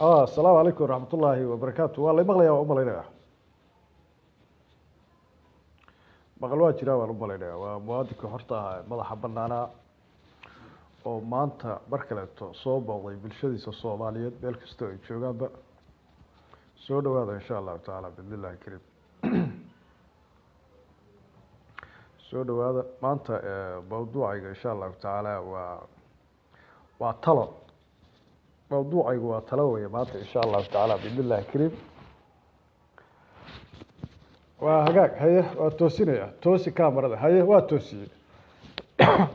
السلام عليكم ورحمة الله وبركاته. والله مغلية ومغلية مغلوها جرا ومغلية وموادك حرتها مضح بنانا ومانتا بركلة صوبة وضي بالشديس الصوماليات بالكستوي شوغان بقى سودو هذا إن شاء الله تعالى بإذن الله الكريم. سودو هذا مانتا موضوعي إن شاء الله تعالى وطلب موضوعي وطلوي مانتا إن شاء الله تعالى بإذن الله الكريم. وهاك هي وتوسينيا توسي كاميرا هي وتوسي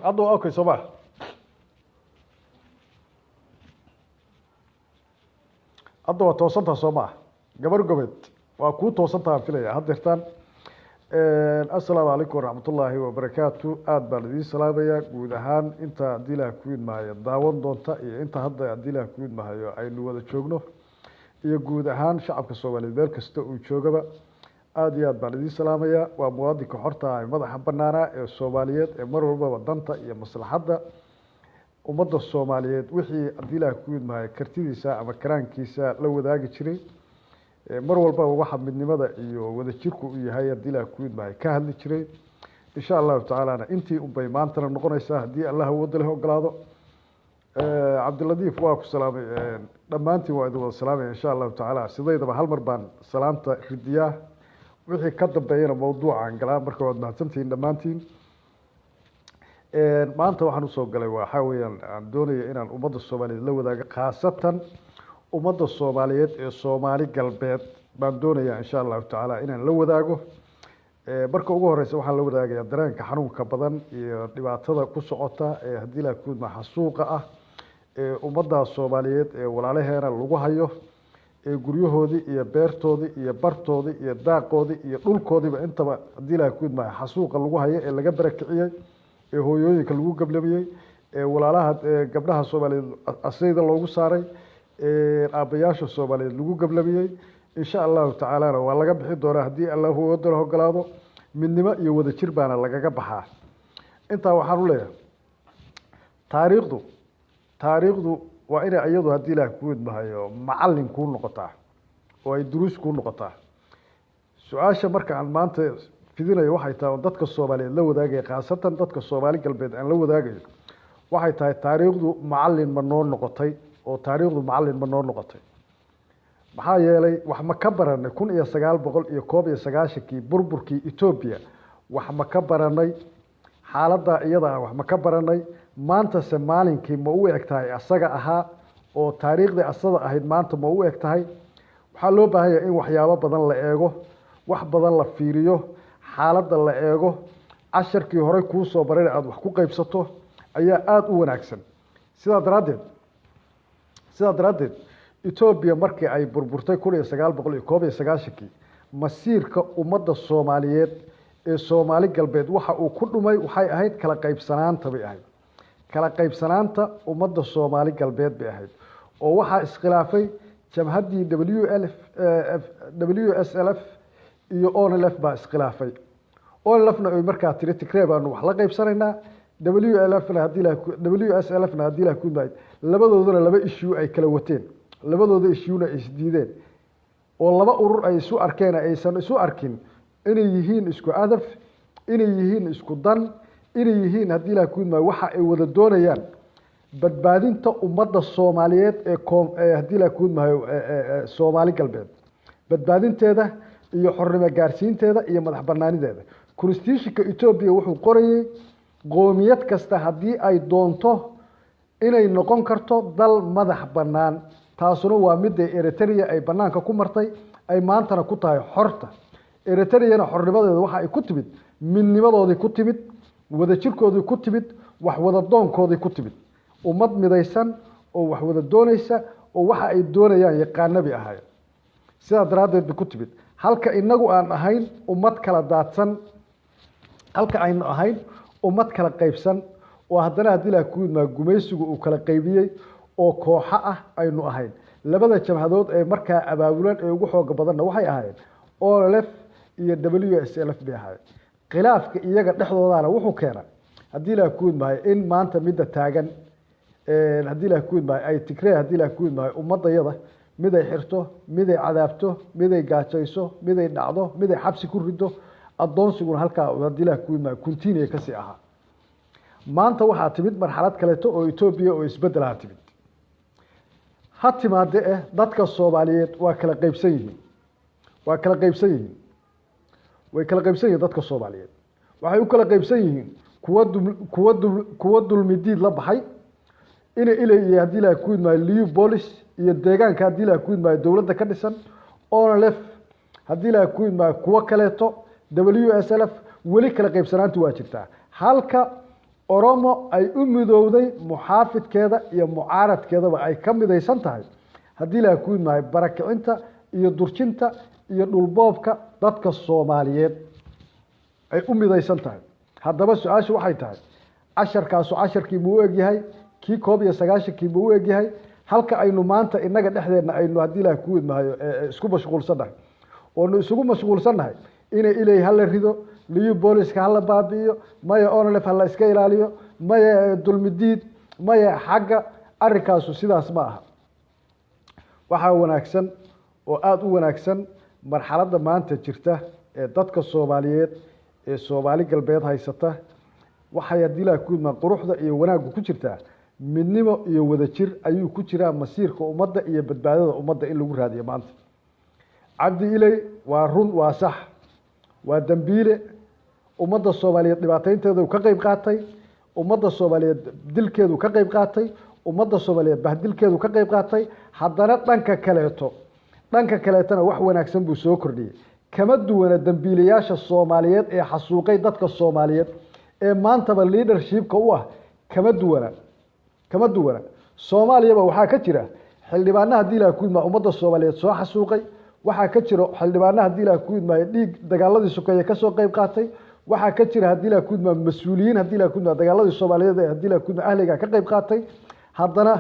أضو أوكي صباح أضو توصلتها صباح قبل قبل وأكون توصلتها في ليا هدرتان. السلام عليكم ورحمة الله وبركاته. آد بلدي سلامية جودهان أنت ديلا كوين معي داون دونتا أنت هذا ديلا كوين معي أي لوذا شغله يجودهان شعب الصومالي ذلك استوى شغبه aad iyo aad baan idin salaamaya. waa muwaadinka xorta ah madaxa banaana ee Soomaaliyeed ee mar walba wadanta iyo maslaxada ummadda Soomaaliyeed wixii adiila ku yimaaday kartidiisa ama karaankiisa la wadaagi jiray mar walba waxa midnimada iyo wada jirku u yahay adiila ku yimaaday ka hadli jiray insha Allah taala intii u bay maanta noqonaysa hadii Allah wada leh ogolaado. Cabdiladiif waa ku salaamay dhamaantii waa idin salaamay insha Allah taala sideedaba hal mar baan salaanta ridiyaa wixii ka dambeeyana mawduucan galaa marka wad mahadsantiin dhamaantiin. maanta waxaan u soo galay waxa weeyaan aan doonayo inaan ummadda Soomaaliyeed la wadaago khaasatan ummadda Soomaaliyeed ee Soomaali galbeed baan doonayaa insha Allah taala inaan la wadaago. marka ugu horeysa waxaan la wadaagayaa dareenka xanuunka badan iyo dhibaatada ku socota ee hadii la ku maxsuuqa ah ee ummadda Soomaaliyeed ee walaalaheena lagu hayo guryahoodii iyo beertoodii iyo bartoodii iyo daaqoodii iyo dhulkoodiiba intaba hadii la ku yimaaday xasuuqa lagu hayo ee laga barakiciyay ee hooyooyinka lagu gablamiyay ee walaalaha gabdhaha Soomaaliyeed asayda loogu saaray ee aabayaasha Soomaaliyeed lagu gablamiyay insha Allah taala waa laga bixi doonaa hadii Allah wada ogolaado midnimo iyo wada jir baana lagaga baxaa. inta waxaan u leeyahay taariikhdu waa in ayadu hadii la ku yimaayo macallin ku noqotaa oo ay duruus ku noqotaa. su'aasha marka aan maanta fidinayo waxay tahay dadka Soomaaliyeed la wadaagay khaasatan dadka Soomaali galbeed aan la wadaagayo waxay tahay taariikhdu macallin ma noo noqotay oo taariikhdu macallin ma noo noqotay maxaa yeelay wax ma ka baranay 1991 burburkii Itobiya wax ma ka baranay xaaladda iyada wax ma ka baranay maanta Soomaaliyeenkii ma u egtahay asaga ahaa oo taariikhda asada ahayd maanta ma u egtahay. waxa loo baahan yahay in waxyaabo badan la eego wax badan la fiiriyo xaaladda la eego casharkii hore ku soo baray aad wax ku qaybsato ayaa aad u wanaagsan. sidaa daradeed Itobiya markii ay burburtay 1991 masiirka ummadda Soomaaliyeed ee Soomaali galbeed waxa uu ku dhumay waxay ahayd kala qaybsanaanta bay ahayd kala qaybsanaanta ummadda Soomaali galbeed bay ahayd oo waxa iskhilaafay jamhadii wslf iyo onlf baa iskhilaafay. onlfna ay markaa tiri Tigray baan wax la qaybsanaynaa wslfna hadii la ku yimaaday labadoodana laba issue ay kala wateen labadooda issue-na ay isdiideen oo laba urur ay isu arkeen aysan isu arkin inay yihiin isku adaf inay yihiin isku dan inay yihiin hadii la ku yimaaday waxa ay wada doonayaan badbaadinta ummadda Soomaaliyeed ee hadii la ku yimaaday Soomaali galbeed badbaadinteeda iyo xornimo gaarsiinteeda iyo madax banaanideeda. Constitution-ka Itobiya wuxuu qorayay qoomiyad kasta hadii ay doonto inay noqon karto dal madax banaan taasuna waa mid Eritrea ay banaanka ku martay ay maantana ku tahay xorta. Eritrea xornimadeeda waxa ay ku timid midnimadoodii ku timid wada jirkoodii ku timid wax wada doonkoodii ku timid ummad midaysan oo wax wada doonaysa oo waxa ay doonayaan yaqaanabi ahayd. sidaa daraadeed ku timid halka inagu aan ahayn ummad kala daadsan halka aynu ahayn ummad kala qaybsan oo haddana hadii la ku yimaaday gumaysigu uu kala qaybiyay oo kooxa ah aynu ahayn. labada jabhadood ee markaa abaabulan ee ugu xoog badan waxay ahaayeen onlf iyo wslf bay ahaayeen. khilaafka iyaga dhexdoodana wuxuu keenay hadii la ku yimaaday in maanta midda taagan hadii la ku yimaaday ay Tigray hadii la ku yimaaday ummadayada miday xirto miday cadaabto miday gaajayso miday dhacdo miday xabsi ku rido adoonsiguna halkaa hadii Ilaahay ku imaa continue ka sii ahaa maanta waxaa timid marxalad kaleeto oo Itobiya oo isbedel ah timid hatimaade dadka Soomaaliyeed waa kala qaybsan yihiin way kala qaybsan yihiin dadka Soomaaliyeed waxay u kala qaybsan yihiin kuwa dulmidiid la baxay ilay hadii Ilaahay ku imaa liyu police iyo deegaanka hadii Ilaahay ku imaa dawladda ka dhisan onlf hadii Ilaahay ku imaa kuwa kaleeto wslf wali kala qaybsanaantu waa jirtaa halka Oromo ay u midowday muxaafidkeeda iyo mucaaradkeedaba ay ka midaysan tahay hadii Ilaahay ku imaa barakicinta iyo durjinta iyo dhulboobka dadka Soomaaliyeed ay u midaysan tahay haddaba su'aashu waxay tahay casharkii muu egyahay kii 19 muu egyahay halka aynu maanta inaga dhexdeena aynu hadii Ilaahay ku imaayo isku mashquulsanahay oo isugu mashquulsanahay ilay hal rido liyu booliska hal baabiyo maya onlf hal iska ilaaliyo maya dulmidiid maya xagga arrinkaasu sidaas ma aha waxa wanaagsan oo aad u wanaagsan marxaladda maanta jirta ee dadka Soomaaliyeed ee Soomaali galbeed haysata waxay hadii Ilaahay ku imaa quruxda iyo wanaagga ku jirta midnimo iyo wadajir ayuu ku jiraa masiirka ummadda iyo badbaadada ummadda in lagu raadiyo maanta cabdi ilay waa run waa sax waa dambiile ummadda Soomaaliyeed dhibaataynteedu ka qayb qaatay ummadda Soomaaliyeed dilkeedu ka qayb qaatay ummadda Soomaaliyeed bahdilkeedu ka qayb qaatay haddana dhanka kaleetana wax wanaagsan buu soo kordhiyay kama duwana dambiilayaasha Soomaaliyeed ee xasuuqay dadka Soomaaliyeed ee maantaba leadershipka u ah kama duwana Soomaaliya waxaa ka jira xildhibaanaha hadii Ilaahay ku imaa ummadda Soomaaliyeed soo xasuuqay waxaa ka jira xildhibaanaha hadii Ilaahay ku imaa dhiig dagaaladii sokeeye ka soo qayb qaatay waxaa ka jira hadii Ilaahay ku imaa mas'uuliyiin hadii Ilaahay ku imaa dagaaladii Soomaaliyeed ee hadii Ilaahay ku imaa ahliga ka qayb qaatay haddana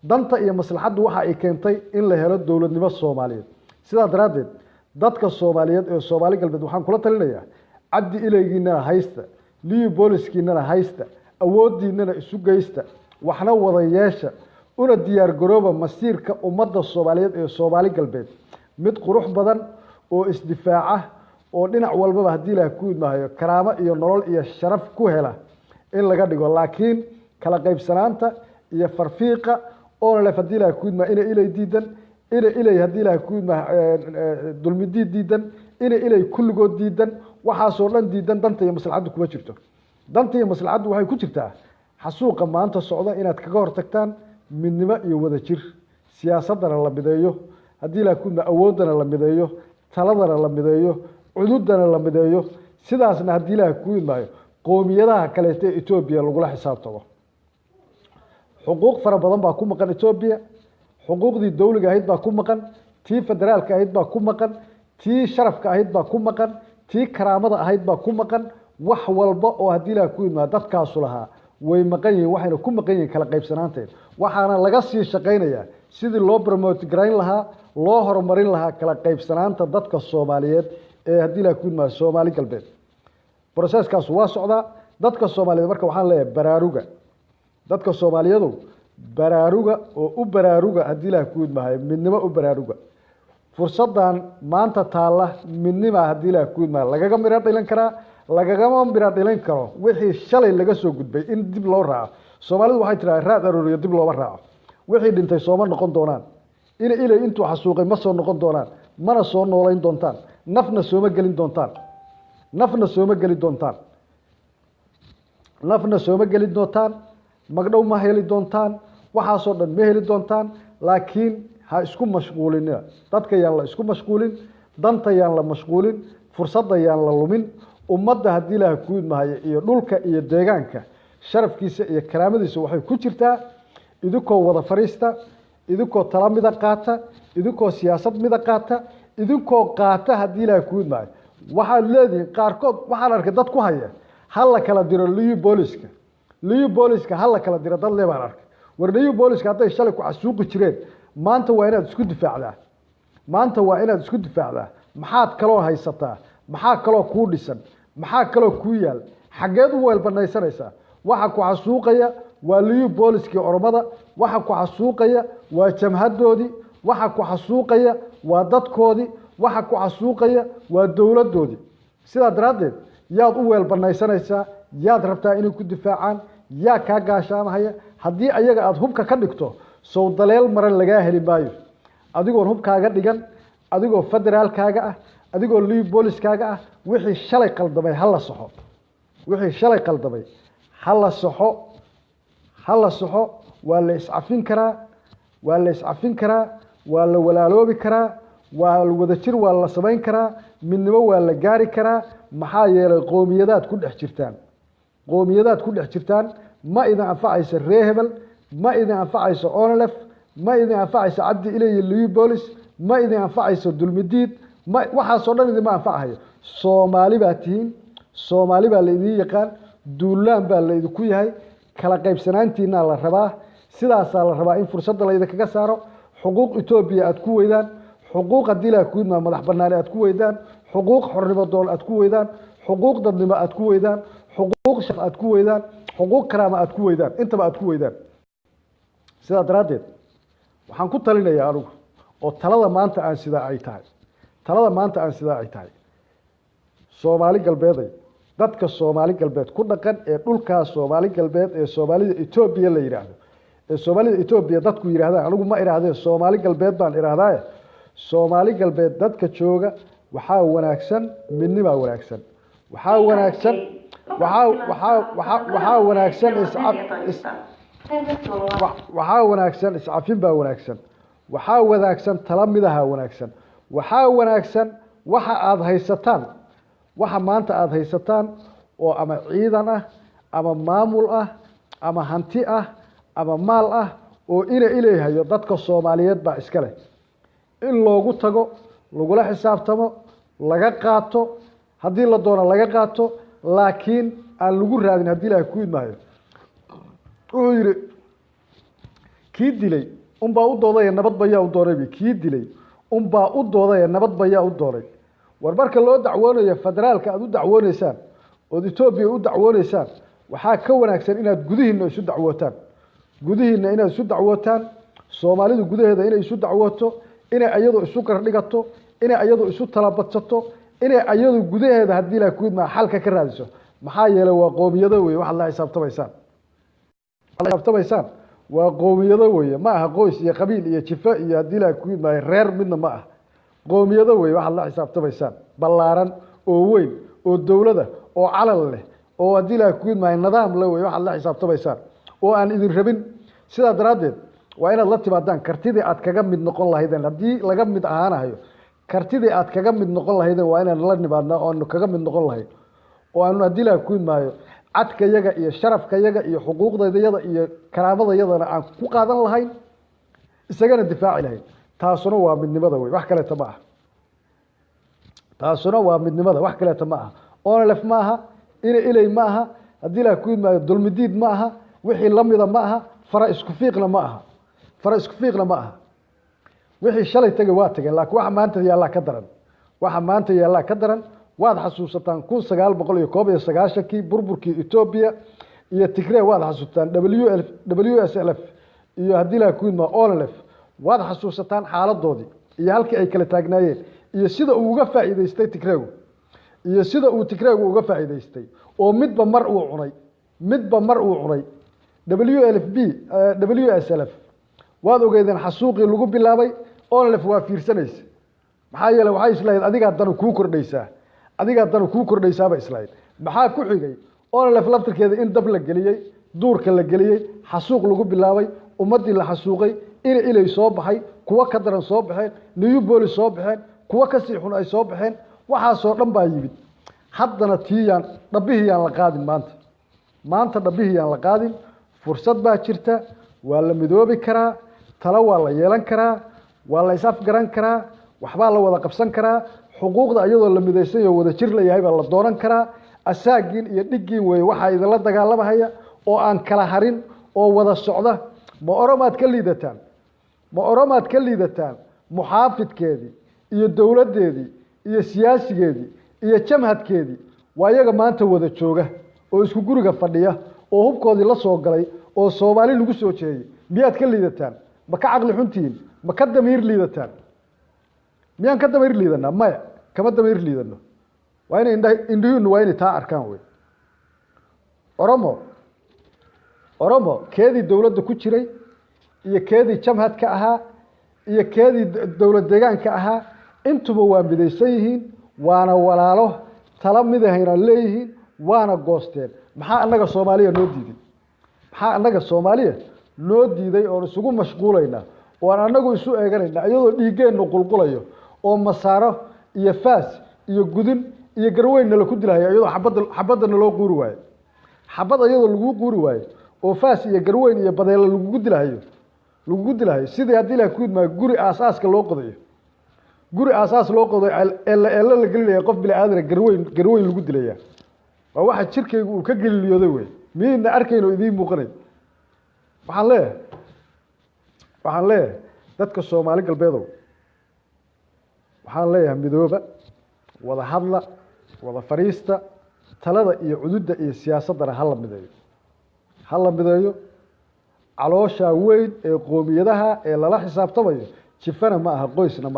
danta iyo maslaxadu waxa ay keentay in la helo dawladnimo Soomaaliyeed sidaa daraadeed dadka Soomaaliyeed ee Soomaali galbeed waxaan kula talinayaa cabdi ilaygiina haysta liyu booliskiina haysta awoodiina isu geysta waxna wada yeesha una diyaar garooba masiirka ummadda Soomaaliyeed ee Soomaali galbeed mid qurux badan oo isdifaaca oo dhinac walba hadii Ilaahay ku imaayo karaamo iyo nolol iyo sharaf ku hela in laga dhigo laakiin kala qaybsanaanta iyo farfiiqa onlf hadii Ilaahay ku imaa ilay diidan ilay hadii Ilaahay ku imaa dulmidiid diidan ilay kulligood diidan waxaasoo dhan diidan danta iyo maslaxadu kuma jirto danta iyo maslaxadu waxay ku jirtaa xasuuqa maanta socda inaad kaga hortagtaan midnimo iyo wadajir siyaasadana la mideeyo hadii Ilaahay ku imaa awoodana la mideeyo taladana la mideeyo cududana la mideeyo sidaasna hadii Ilaahay ku imaayo qoomiyadaha kale ee Itobiya lagu la xisaabtamo xuquuq fara badan baa ku maqan Itobiya xuquuqdii dawliga ahayd baa ku maqan tii federaalka ahayd baa ku maqan tii sharafka ahayd baa ku maqan tii karaamada ahayd baa ku maqan wax walba oo hadii Ilaahay ku imaa dadkaas lahaa way maqan yihiin waxayna ku maqan yihiin kala qaybsanaanteed waxaana laga sii shaqeynayaa sidii loo promote gareyn lahaa loo horumarin lahaa kala qaybsanaanta dadka Soomaaliyeed ee hadii Ilaahay ku imaa Soomaali galbeed processkaas waa socdaa dadka Soomaaliyeed marka waxaan leeyahay baraaruga dadka Soomaaliyeedu baraaruga oo u baraaruga hadii Ilaahay ku imaa midnimo u baraaruga fursadan maanta taala midnimo hadii Ilaahay ku imaa lagaga miro dhilan karaa lagagama miro dhilan karo wixii shalay laga soo gudbay in dib loo raaco Soomaalidu waxay tiraahdaa raad arooriyo dib loo raaco wixii dhintay Sooma noqon doonaan ilay intuu xasuuqay ma soo noqon doonaan mana soo noolayn doontaan nafna sooma gelin doontaan magdhow ma heli doontaan waxaasoo dhan ma heli doontaan laakiin ha isku mashquulina dadka yaan la isku mashquulin danta yaan la mashquulin fursadda yaan la lumin ummadda hadii Ilaahay ku imaayo iyo dhulka iyo deegaanka sharafkiisa iyo karaamadiisa waxay ku jirtaa idinkoo wada fariista idinkoo tala mida qaata idinkoo siyaasad mida qaata idinkoo qaata hadii Ilaahay ku imaayo waxaad leedihiin qaarkood waxaan arkay dad ku haya hal la kala diro liyu booliska hal la kala diro dad leebaan arkay war liyu booliska hadday shalay ku xasuuqi jireen maanta waa inaad isku difaacdaa maxaad kaloo haysataa maxaa kaloo kuu dhisan maxaa kaloo kuu yaal xageed u weel banaysanaysaa waxa ku xasuuqaya waa liyu booliskii Oromada waxa ku xasuuqaya waa jamhadoodii waxa ku xasuuqaya waa dadkoodii waxa ku xasuuqaya waa dawladoodii sidaa daraadeed yaad u weel banaysanaysaa yaad rabtaa inay ku difaacaan yaa ka gaashaamahaya haddii ayaga aad hubka ka dhigto soo daleel maran laga heli maayo adigoo hubkaaga dhigan adigoo federaalkaaga ah adigoo liu booliskaaga ah wixii shalay qaldamay hala saxo wixii shalay qaldamay hala saxo waa la iscafin karaa waa la walaaloobi karaa waa wada jir waa la samayn karaa midnimo waa la gaari karaa maxaa yeelay qoomiyadaad ku dhex jirtaan ma idin anfacayso reehebel ma idin anfacayso onlf ma idin anfacayso cabdi ilay liu bolis ma idin anfacayso dulmidiid waxaasoo dhan idinma anfacahayo soomaali baa tihiin soomaali baa la idin yaqaan duulaan baa la idinku yahay kala qaybsanaantiina la rabaa sidaasaa la rabaa in fursadda la idinkaga saaro xuquuq Itobiya aad ku weydaan xuquuq hadii ku idma madax bannaan aad ku weydaan xuquuq xornimo doon aad ku weydaan xuquuq dadnimo aad ku weydaan xuquuq shaf aad ku weydaan xuquuq karaama aad ku weydaan intaba aad ku weydaan sidaa daraadeed waxaan ku talinayaa anigu oo talada maanta aan sidaa ay tahay Soomaali galbeeday dadka Soomaali galbeed ku dhaqan ee dhulka Soomaali galbeed ee Somalida Itobiya la yiraahdo ee Somalida Itobiya dadku yiraahdaan anigu ma iraahdee Soomaali galbeed baan iraahdaa Soomaali galbeed dadka jooga waxa wanaagsan midnimo wanaagsan waxa wanaagsan iscafin baa wanaagsan waxa wanaagsan talamidaha wanaagsan waxa wanaagsan waxa aad haysataan waxa maanta aad haysataan oo ama ciidan ah ama maamul ah ama hanti ah ama maal ah oo ilaahayo dadka Soomaaliyeed baa iska leh in loogu tago lagula xisaabtamo laga qaato hadii la doono laga qaato laakiin aan lagu raadin hadii Ilaahay ku idmaayo oo yiri kii dilay baa u dooday nabad bayaa u dooray kii dilay baa u dooday nabad bayaa u dooray war marka loo dacwoonayo federaalka aad u dacwoonaysaan oo Itobiya u dacwoonaysaan waxa ka wanaagsan inaad gudihiina isu dacwootaan Soomaalidu gudaheeda inay isu dacwooto inay ayadu isu kordhigato inay ayadu isu talabadsato inay ayadu gudaheeda hadii la ku idmaa xalka ka raadiso maxaa yeelay waa qoomiyado weey wax la xisaabtamaysaan waa qoomiyado weey ma aha qoys iyo qabiil iyo jifa iyo hadii la ku idmaa reer midna ma ah qoomiyado weey wax la xisaabtamaysaan ballaaran oo weyn oo dawladda oo calal leh oo hadii la ku idmaa nidaam la weey wax la xisaabtamaysaan oo aan idin rabin sida daraadeed waa inaad la timaadaan kartidii aad kaga mid noqon lahaydeen hadii laga mid ahaanayo kartidii aad kaga mid noqon lahaydeen waa inaan la nimaadnaa oo kaga mid noqon lahayd oo aan hadii la ku idmaayo cadkayaga iyo sharafkayaga iyo xuquuqdeedayada iyo karaamadayadana aan ku qaadan lahayn isagana difaaci lahayn taasuna waa midnimada way wax kale ma aha taasuna waa midnimada wax kale ma aha onlf ma aha ilay ma aha hadii la ku idmaayo dulmidiid ma aha wixii lamida ma aha fara isku fiiqna ma aha wixii shalay tagay waa tagay laakiin waxa maanta yaala ka daran waad xasuusataan 1991 burburkii Itobiya iyo Tigray waad xasuusataan wslf iyo hadii la ku idmaa onlf waad xasuusataan xaaladoodii iyo halkii ay kala taagnaayeen iyo sida uu uga faa'iideystay Tigray uga faa'iideystay oo midba mar uu cunay wslf waad ogeedeen xasuuqii lagu bilaabay onlf waa fiirsanaysa maxaa yeelay waxa islayd adiga dan ku kordhaysaaba islayd maxaa ku xigay onlf laftirkeeda in dab la geliyay duurka la geliyay xasuuq lagu bilaabay ummadii la xasuuqay ilay soo baxay kuwa ka daran soo baxeen liu bolis soo baxeen kuwa ka sii xun ay soo baxeen waxa soo dhan baa yimid haddana tiiyaan dhabihiyaan la qaadin maanta dhabihiyaan la qaadin fursad baa jirta waa la midoobi karaa talo waa la yeelan karaa waa la isaf garan karaa waxba la wada qabsan karaa xuquuqda ayadoo la midaysan iyo wada jir la yahay baa la dooran karaa asaagin iyo dhigin way waxa idin la dagaalamaya oo aan kala harin oo wada socda ma oromaad ka liidataan muxaafidkeedii iyo dawladeedii iyo siyaasigeedii iyo jamhadkeedii waa iyaga maanta wada jooga oo isku guriga fadhiya oo hubkoodii la soo galay oo Soomaali lagu soo jeeyay miyaad ka liidataan ما كعقل حنتين ما كدمير ليدتان ميان كدمير ليدنا ما كما دمير ليدنا وين إنديون وين تا أركان وين أرمو كذي الدولة دكتشري هي كذي جمهات كأها هي كذي الدولة دجان كأها أنتم بوان بديسيهين وأنا ولا له طلب مذهين عليهين وأنا قاستين محا أنك الصومالية نودي محا أنك الصومالية نودي ذي أو سقو مشغولين وأنا نقول سوء أجرين أيضا يجين نقول قليو أو مساره يفاس يجودن يجروين نلكود لها أيضا حبض نلو قروي حبض أيضا لو قروي أو فاس يجروين يبدل لوجود لها لوجود لها سيد هذه لا كود ما جوري أساس كاللوقضي جوري أساس لوقضي إلا الجري يقف بالعادة جروين لوجود لها واحد شركة وكجل اليدوي مين أركينه يدين مقرن waxaan leeyahay dadka Soomaali galbeedo waxaan leeyahay midooba wada hadla wada fariista talada iyo cududda iyo siyaasadda hal mideeyo caloosha weyn ee qoomiyadaha ee lala xisaabtamayo jifana ma aha qoysna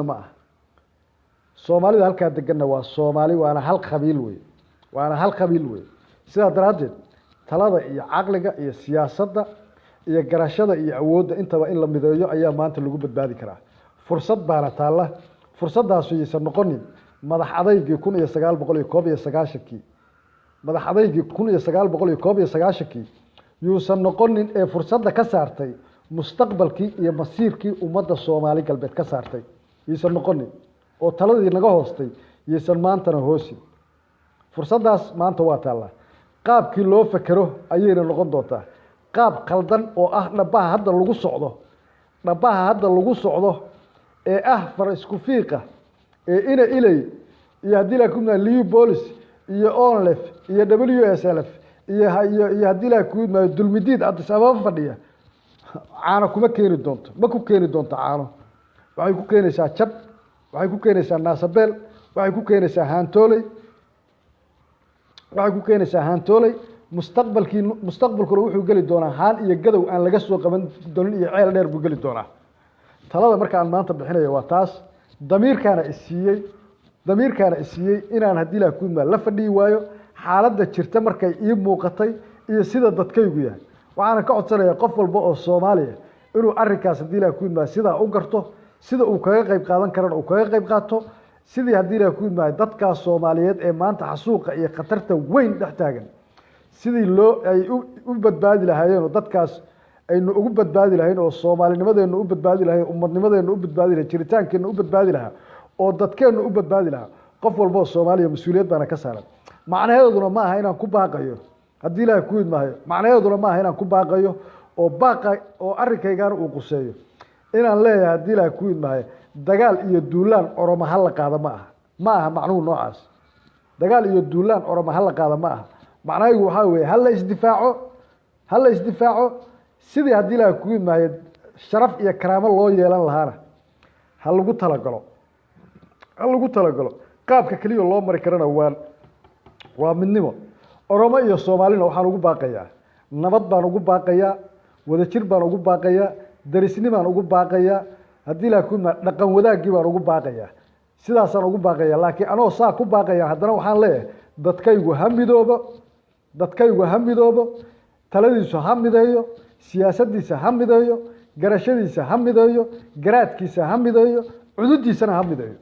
ma aha Soomaalida halka deganna waa Soomaali waana hal qabiil weey sida daraadeed talada iyo aqliga iyo siyaasadda iyo garashada iyo awoodda intaba in la mideeyo ayaa maanta lagu badbaadi karaa fursad baana taala fursadaas aysan noqonin madax adaygii 1991 madax adaygii 1991 yuusan noqonin ee fursadda ka saartay mustaqbalkii iyo masiirkii ummadda Soomaali galbeed ka saartay yuusan noqonin oo taladii naga hoostay yuusan maantana hoosin fursadaas maanta waa taala qaabkii loo fakaro ayayna noqon doontaa qaab qaldan oo ah dhabaha hadda lagu socdo ee ah far isku fiiqa ee ina ilay iyo hadii la kuma liu police iyo onlf iyo wslf iyo hadii la kuma dulmidiid Addis Ababa fadhiya caano kuma keeni doonto ma ku keeni doonto caano waxay ku keenaysaa jab waxay ku keenaysaa naasabeel waxay ku keenaysaa haantoolay mustaqbalkuna wuxuu gali doonaa haan iyo gadow aan laga soo qaban doonin iyo ceel dheer buu gali doonaa talada marka aan maanta bixinayo waa taas damiirkaana isiiyey inaan hadii la ku la fadhiyi waayo xaaladda jirta markay ii muuqatay iyo sida dadkaygu yahay waxaan ka codsanayaa qof walba oo Soomaaliya inuu arrinkaas hadii la ku sida u garto sida uu kaga qayb qaadan karo uu kaga qayb qaato sidii hadii la ku dadka Soomaaliyeed ee maanta xasuuqa iyo khatarta weyn dhex taagan sidii loo ay u badbaadi lahaayeen dadkaas aynu ugu badbaadi lahayn oo Soomaalinimadeenu u badbaadi lahayn ummadnimadeenu u badbaadi lahayn jiritaankeenu u badbaadi lahaa oo dadkeenu u badbaadi lahaa qof walba oo Soomaaliya mas'uuliyad bana ka saaran macnaheeduna ma aha inaan ku baaqayo hadii la ku idmaayo macnaheeduna ma aha inaan ku baaqayo oo baaqa oo arrinkaygaana uu quseeyo inaan leeyahay hadii la ku idmaayo dagaal iyo duulaan Oromo hal la qaado ma aha macnuhu noocaas dagaal iyo duulaan Oromo hal la qaado ma aha macnaheedu waxa weeye hal la isdifaaco sidii hadii la ku idmaayo sharaf iyo karaamo loo yeelan lahaana hal lagu talagalo qaabka kaliya loo mari karana waa midnimo Oromo iyo Soomaalina waxaan ugu baaqayaa nabad baan ugu baaqayaa wadajir baan ugu baaqayaa darisnimo baan ugu baaqayaa hadii la ku dhaqan wadaagii baan ugu baaqayaa sidaasaan ugu baaqayaa laakiin anoo saa ku baaqayaa haddana waxaan leeyahay dadkaygu ha midoobo taladiisu ha mideeyo siyaasaddiisa ha mideeyo garashadiisa ha mideeyo garaadkiisa ha mideeyo cududiisana ha mideeyo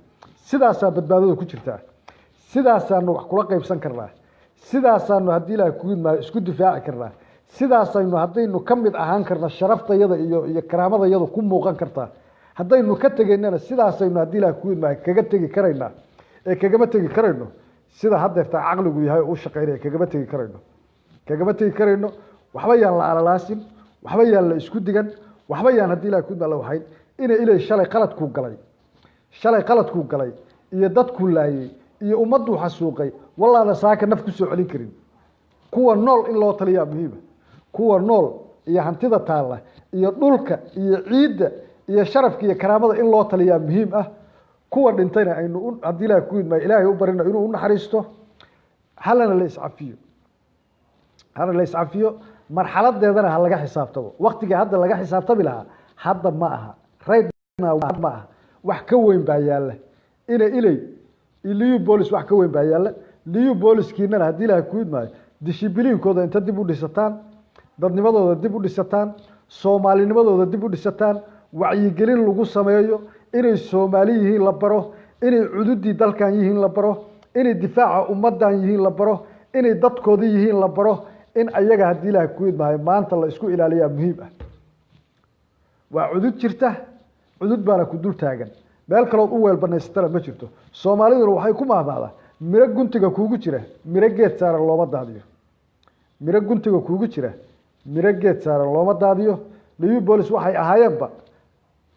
sidaasaa badbaadada ku jirtaa sidaasaanu wax kula qaybsan karnaa sidaasaanu hadii la ku isku difaaci karnaa sidaasaynu haddaynu ka mid ahaan karna sharaftayada iyo karaamadayada ku muuqan kartaa haddaynu ka tegaynana sidaasaynu hadii la ku kaga tegi karaynaa ee kagama tegi karayno sida haddeerta aqligu yahay oo shaqeynaya kagama tegi karayno waxba yaan la alalaasin waxba yaan la isku digan waxba yaan hadii la ku la wahayn inay shalay qaladku galay iyo dadku laayay iyo ummaddu xasuuqay wallahi saaka naf ku soo celin karin kuwa nool in loo taliyaa muhiim kuwa nool iyo hantida taala iyo dhulka iyo ciidda iyo sharafka iyo karaamada in loo taliyaa muhiim ah kuwa dhintayna aynu hadii la ku ilaahay u barino inuu u naxariisto halana la iscafiyo marxaladeedana ha laga xisaabtamo waqtiga hadda laga xisaabtami lahaa hadda ma aha right now ma aha wax ka weyn baa yaala ilay liyu bolis wax ka weyn baa yaala liyu boliskiina hadii la ku idmaayo dishibiliinkooda inta dib u dhisataan dadnimadooda dib u dhisataan Soomaalinimadooda dib u dhisataan wacyigelin lagu sameeyo inay Soomaali yihiin la baro inay cududii dalkan yihiin la baro inay difaaca ummadan yihiin la baro inay dadkooda yihiin la baro in ayaga hadii la ku idmaayo maanta la isku ilaaliyaa muhiim ah waa cudud jirta cudud baana ku dul taagan meel kale oo u weel banaystana ma jirto Soomaalidu waxay ku maahmaada mira guntiga kuugu jira mira geed saaran looma daadiyo mira guntiga kuugu jira mira geed saaran looma daadiyo liyu bolis waxay ahaayeenba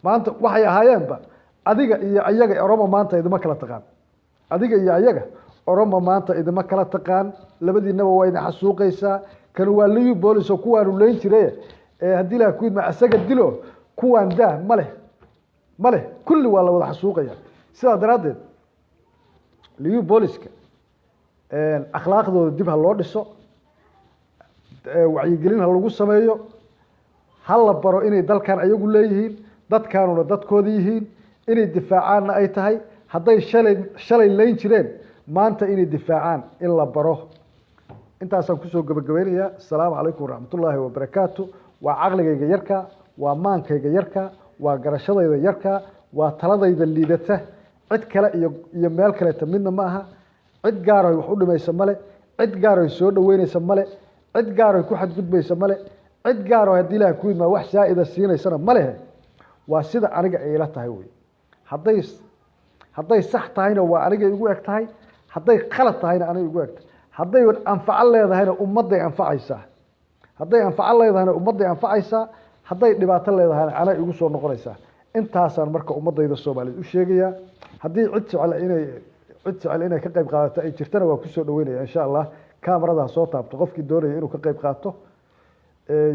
maanta waxay ahaayeenba adiga iyo ayaga Oromo maanta idima kala taqaan adiga iyo ayaga Oromo maanta idima kala taqaan labadiinaba waa idin xasuuqaysaa kan waa liyu bolis oo kuwaanu leen jiray hadii la ku idma asaga dilo kuwaan daa male kulli waa la wada xasuuqaya sida daraadeed liyu boliska akhlaaqdooda dib ha loo dhiso wacyigelin ha lagu sameeyo hal la baro inay dalkan ayagu leeyihiin dadkaanuna dadkooda yihiin inay difaacaan ay tahay haday shalay leen jireen maanta inay difaacaan in la baro intaasaan ku soo gabagabeynaya assalaamu calaykum waraxmatullaahi wabarakaatu waa aqligayga yarka waa maankayga yarka waa garashadayda yarka waa taladayda liidata cid kale iyo meel kale midna ma aha cid gaar ah wax u dhimaysa male cid gaar ah soo dhaweynaysa male cid gaar ah ku xadgudbaysa male cid gaar ah hadii la ku idma wax saa'ida siinaysa male waa sida aniga ay ila tahay way haday sax tahayna waa aniga igu eg tahay haday khalad tahayna aniga igu eg haday anfac leedahayna ummaday anfacaysa haday anfac leedahayna ummaday anfacaysa haday dhibaato leedahayna ana igu soo noqonaysa intaasaan marka ummadayda Soomaaliyeed u sheegaya hadii cid jecel inay ka qayb qaadato ay jirtana waa ku soo dhaweynaya insha Allah kaamarada soo taabto qofkii doonaya inuu ka qayb qaato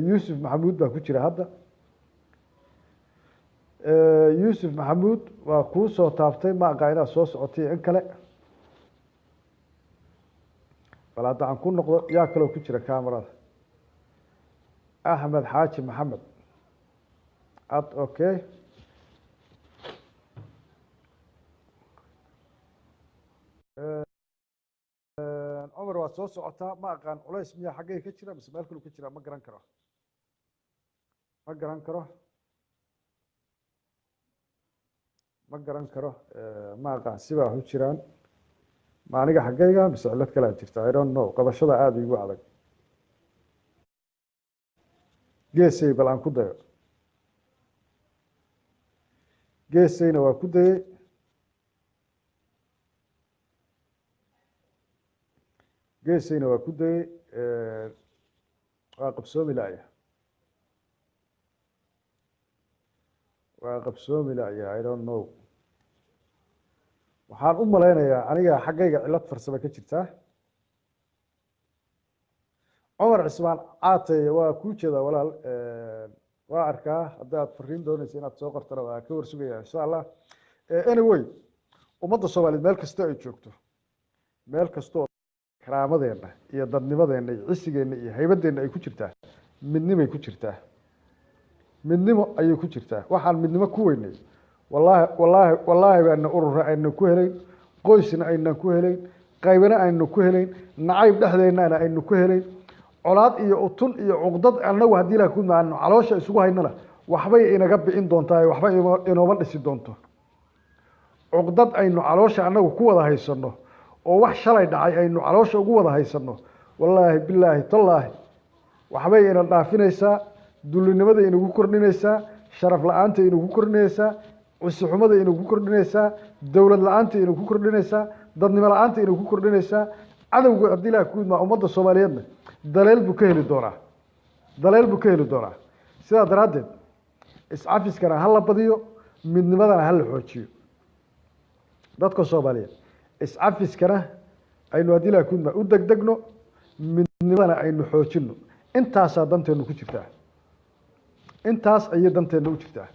Yusuf Maxamuud baa ku jira hadda Yusuf Maxamuud waa ku soo taabtay ma aqaana soo socotay in kale walaada aan ku noqdo yaa kale ku jira kaamarada Ahmed Xaaji Maxamed okay عمر waa soo socotaa ma aqaan culays miya xagee ka jira mise meel kale ka jira ma garan karo ma aqaan siba u jiraan ma aniga xageyga mise cilad kale jirta I don't know qabashada aad igu adag geesay bal aan ku dayo geesayna waa ku dayay geesayna waa ku dayay waa qabsoomi laaya I don't know waxaan u maleynayaa aniga xagayga cilad farsamo ka jirta Umar Cismaan caatay waa ku jeeda walaal waa arkaa hadaad fariin doonayso inaad soo qortana waa ka warsugaya insha Allah anyway ummadda Soomaaliyeed meel kasta ay joogto meel kasta karaamadeena iyo dadnimadeena iyo cisigeena iyo haybadeena ay ku jirtaa midnimo ay ku jirtaa midnimo ay ku jirtaa waxaan midnimo ku weynay wallahi baan urur ayna ku helay qoysna ayna ku helay qaybana ayna ku helay nacayb dhaxdeena ayna ku helay colaad iyo utun iyo cuqdad anagu hadii la ku maano caloosha isugu haynana waxbay inaga bixin doontaa waxba inooma dhisi doonto cuqdad aynu caloosha anagu ku wada haysano oo wax shalay dhacay aynu caloosha ugu wada haysano wallahi billahi tallahi waxbay ina dhaafinaysaa dulinimada inagu kordhinaysaa sharaf la'aanta inagu kordhinaysaa cusxumada inagu kordhinaysaa dawlad la'aanta inagu kordhinaysaa dadnimo la'aanta inagu kordhinaysaa cadawga hadii la ku idma ummadda Soomaaliyeedna daleel buu ka heli doonaa sida daraadeed iscafiskana hal la badiyo midnimadana hal la xoojiyo dadka Soomaaliyeed iscafiskana aynu hadii la ku idma u degdegno midnimadana aynu xoojino intaas danteenu ku jirtaa intaas ay danteenu u jirtaa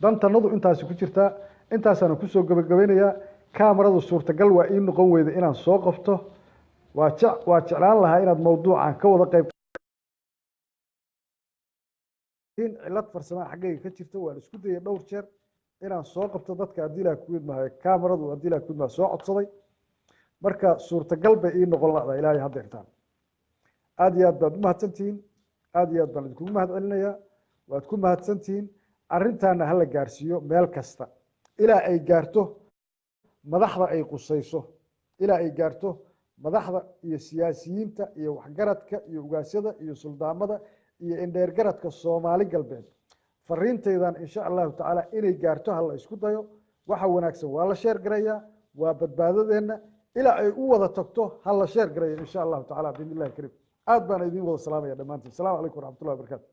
dantanadu intaas ku jirtaa intaasana ku soo gabagabeynaya kaamaradu suurtagal waa in noqon weyda inaan soo qabto waa jeclaan lahaa inaad mawduucan ka wada qayb cilad farsamo xaggayga ka jirta waan isku dayay dhowr jeer inaan soo qabto dadka haddii ilaahay ku idmaayo kaamaradu haddii ilaahay ku idmaayo soo codsaday marka suurtagal bay ii noqon lahdaa ilaahay hadda intaan aad iyo aad baad u mahadsantihiin aad iyo aad baan idinkugu mahad celinayaa waad ku mahadsantihiin arrintaana hala gaarsiiyo meel kasta ilaa ay gaarto madaxda ay qusayso ilaa ay gaarto madaxda iyo siyaasiyiinta iyo waxgaradka iyo ugaasyada iyo suldaamada iyo indheergaradka Soomaali galbeed fariintaydan insha Allahu tacaala inay gaarto hal isku dayo waxa wanaagsan waa la sheer gareeyaa waa badbaadadeena ilaa ay u wada tagto hal la sheer gareeyo insha Allahu tacaala biidhnillaahi kariim aad baan idin wada salaamaya dhamaantiin assalaamu calaykum waraxmatullahi wabarakaatu